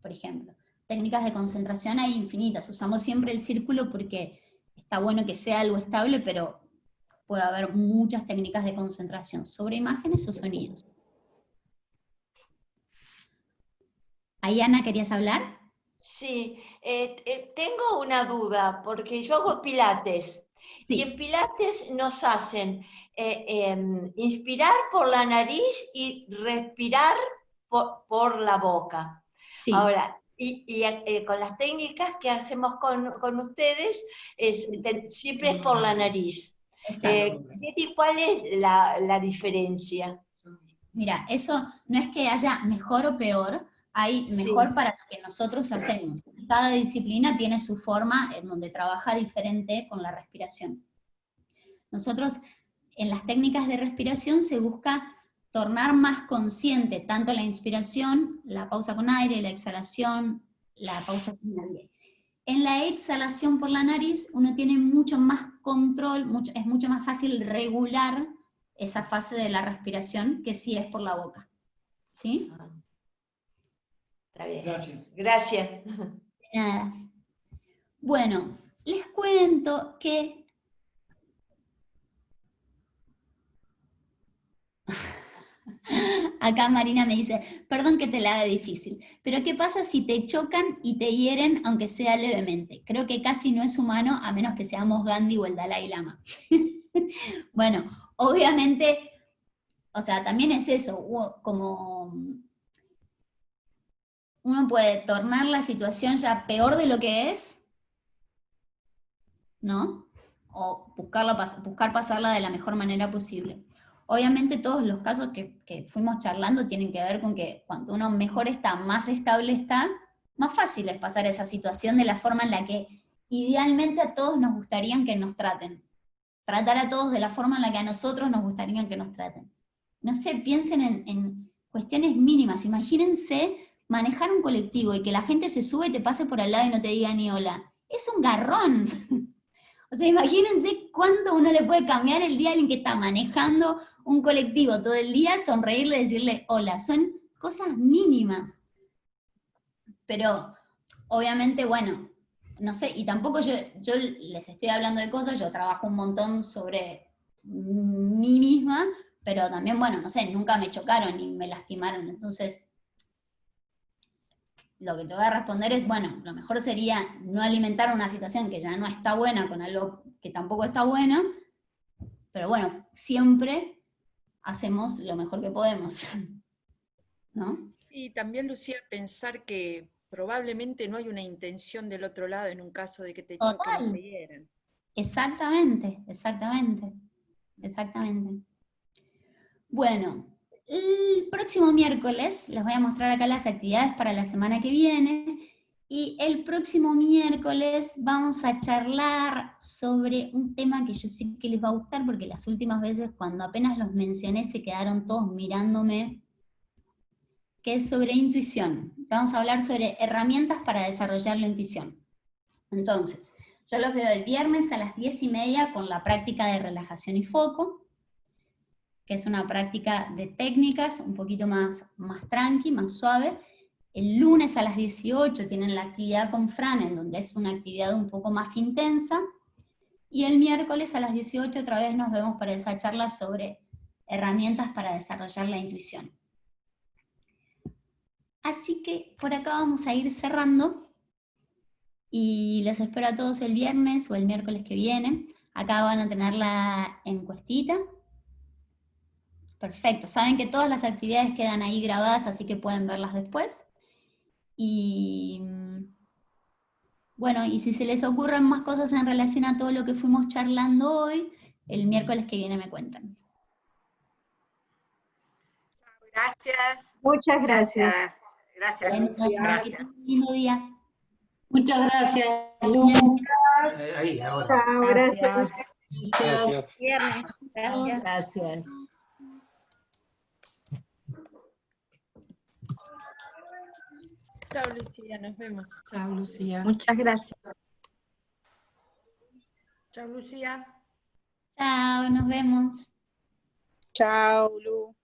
por ejemplo. Técnicas de concentración hay infinitas, usamos siempre el círculo porque está bueno que sea algo estable, pero puede haber muchas técnicas de concentración sobre imágenes o sonidos. Ayana, ¿querías hablar? Sí, tengo una duda, porque yo hago pilates, Sí. y en pilates nos hacen inspirar por la nariz y respirar por la boca. Sí. Ahora, con las técnicas que hacemos con ustedes, siempre es por la nariz. ¿Cuál es la diferencia? Mira, eso no es que haya mejor o peor, hay mejor para lo que nosotros hacemos. Cada disciplina tiene su forma en donde trabaja diferente con la respiración. Nosotros, en las técnicas de respiración se busca tornar más consciente tanto la inspiración, la pausa con aire, la exhalación, la pausa sin aire. En la exhalación por la nariz uno tiene mucho más control, es mucho más fácil regular esa fase de la respiración que si es por la boca. ¿Sí? Está bien. Gracias. Gracias. De nada. Bueno, les cuento que acá Marina me dice, perdón que te la haga difícil, pero ¿qué pasa si te chocan y te hieren aunque sea levemente? Creo que casi no es humano a menos que seamos Gandhi o el Dalai Lama. Bueno, obviamente, o sea, también es eso, como uno puede tornar la situación ya peor de lo que es, ¿no? O buscar pasarla de la mejor manera posible. Obviamente todos los casos que fuimos charlando tienen que ver con que cuando uno mejor está, más estable está, más fácil es pasar esa situación de la forma en la que idealmente a todos nos gustaría que nos traten. Tratar a todos de la forma en la que a nosotros nos gustaría que nos traten. No sé, piensen en cuestiones mínimas. Imagínense manejar un colectivo y que la gente se sube y te pase por al lado y no te diga ni hola. Es un garrón. O sea, imagínense cuánto uno le puede cambiar el día a alguien que está manejando un colectivo todo el día, sonreírle y decirle hola. Son cosas mínimas. Pero, obviamente, bueno, no sé, y tampoco yo les estoy hablando de cosas, yo trabajo un montón sobre mí misma, pero también, bueno, no sé, nunca me chocaron ni me lastimaron, entonces lo que te voy a responder es, bueno, lo mejor sería no alimentar una situación que ya no está buena con algo que tampoco está bueno, pero bueno, siempre hacemos lo mejor que podemos, ¿no? Y también, Lucía, pensar que probablemente no hay una intención del otro lado en un caso de que te choquen y te hieren. Exactamente, exactamente, exactamente. Bueno, el próximo miércoles, les voy a mostrar acá las actividades para la semana que viene, y el próximo miércoles vamos a charlar sobre un tema que yo sé que les va a gustar, porque las últimas veces cuando apenas los mencioné se quedaron todos mirándome, que es sobre intuición. Vamos a hablar sobre herramientas para desarrollar la intuición. Entonces, yo los veo el viernes a las 10:30 con la práctica de relajación y foco, que es una práctica de técnicas un poquito más tranqui, más suave. El lunes a las 18 tienen la actividad con Fran, en donde es una actividad un poco más intensa, y el miércoles a las 18 otra vez nos vemos para esa charla sobre herramientas para desarrollar la intuición. Así que por acá vamos a ir cerrando, y les espero a todos el viernes o el miércoles que viene. Acá van a tener la encuestita. Perfecto, saben que todas las actividades quedan ahí grabadas, así que pueden verlas después. Y bueno, y si se les ocurren más cosas en relación a todo lo que fuimos charlando hoy, el miércoles que viene me cuentan. Gracias. Muchas gracias. Gracias, Bueno, Lucía. gracias. Un lindo día. Muchas gracias, Lu. Ahí, ahora. Chao, gracias. Gracias. Viernes. Gracias. Gracias. Chao, Lucía, nos vemos. Chao, Lucía. Muchas gracias. Chao, Lucía. Chao, nos vemos. Chao, Lu.